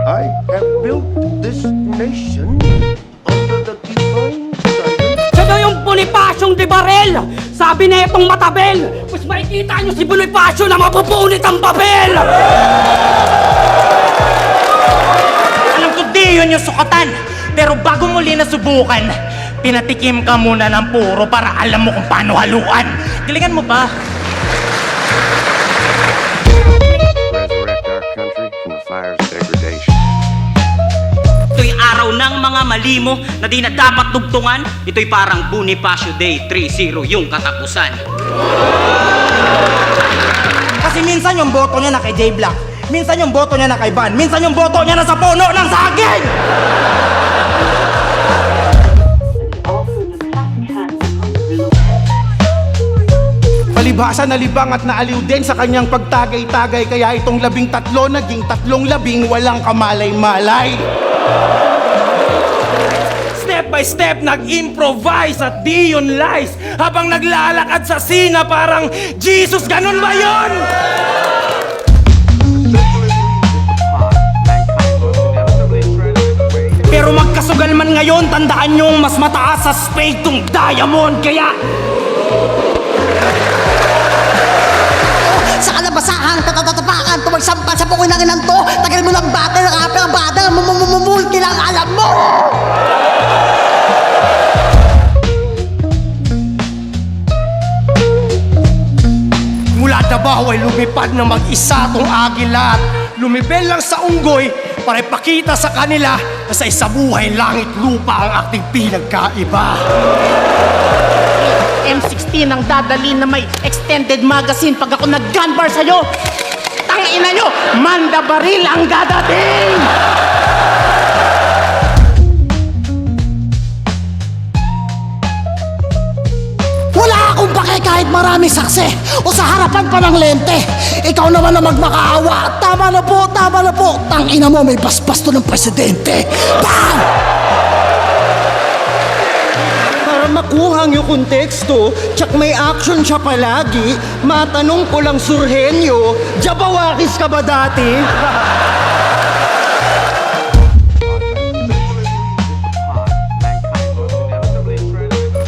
I have built this nation under the divine guidance. Siya daw yung Bonifacio de Barel! Sabi na itong matabel! Mas makikita nyo si Bonifacio na mapupunit ang papel! Alam ko di yun yung sukatan. Pero bago muli na subukan, pinatikim ka muna ng puro para alam mo kung paano haluan. Galingan mo pa. Resurrect our country from the fires of degradation. Ito'y araw ng mga malimo na di na dapat dugtungan. Ito'y parang Bonifacio Day 3-0 yung katapusan. Kasi minsan yung boto niya na kay J Black, minsan yung boto niya na kay Van, minsan yung boto niya na sa puno ng saging! Palibhasa na libang at naaliw din sa kanyang pagtagay-tagay, kaya itong 13 naging 13 walang kamalay-malay. Step by step nag-improvise at di yun lies, habang naglalakad sa sina parang Jesus, ganun ba yun? Pero magkasugal man ngayon, tandaan nyong mas mataas sa spade tong diamond, kaya Sa kalabasahan, tatatapakan, tumagsampa sa bukoy ng inang to. Tagal mo ng bata, nakapil ang bata, multi lang alam mo! mula Davao ay lumipad na mag-isa tong agila at lumibel lang sa unggoy para ipakita sa kanila na sa isabuhay langit lupa ang ating pinagkaiba. M16 ang dadali na may extended magazine pag ako nag-gunbar sa'yo. Tangina nyo, Manda Baril ang dadating! Wala akong pake kahit marami saksi o sa harapan pa ng lente. Ikaw naman na magmakaawa. Tama na po, tama na po. Tangina mo, may basbasto ng presidente. Bam! Para makuha ang yung konteksto, tsak may action siya palagi, matanong ko lang Surhenyo, Jabawakis ka ba dati?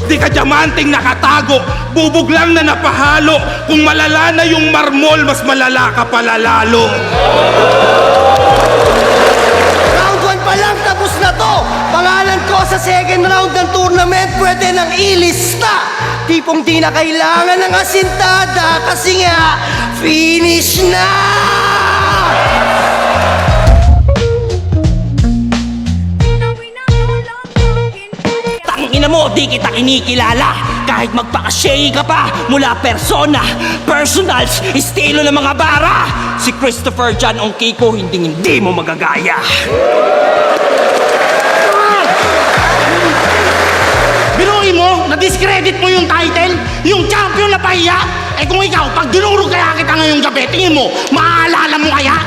Di ka diamanting nakatago, bubog lang na napahalo. Kung malala na yung marmol, mas malala ka palalalo. Round 1 pa lang, tapos na to! Pangalan ko sa second round ng tournament, pwede nang ilista! Tipong di na kailangan ng asintada kasi nga, finish na! Tangina mo, di kita kinikilala. Kahit magpaka-shady ka pa, mula persona, personals, estilo ng mga bara. Si Christopher John Ongkiko, hindi mo magagaya. Biruin mo, na-discredit mo yung title, yung champion na pahiya. Eh kung ikaw, pag dinurog kaya kita ngayong gabi, tingin mo, maaalala mo kaya?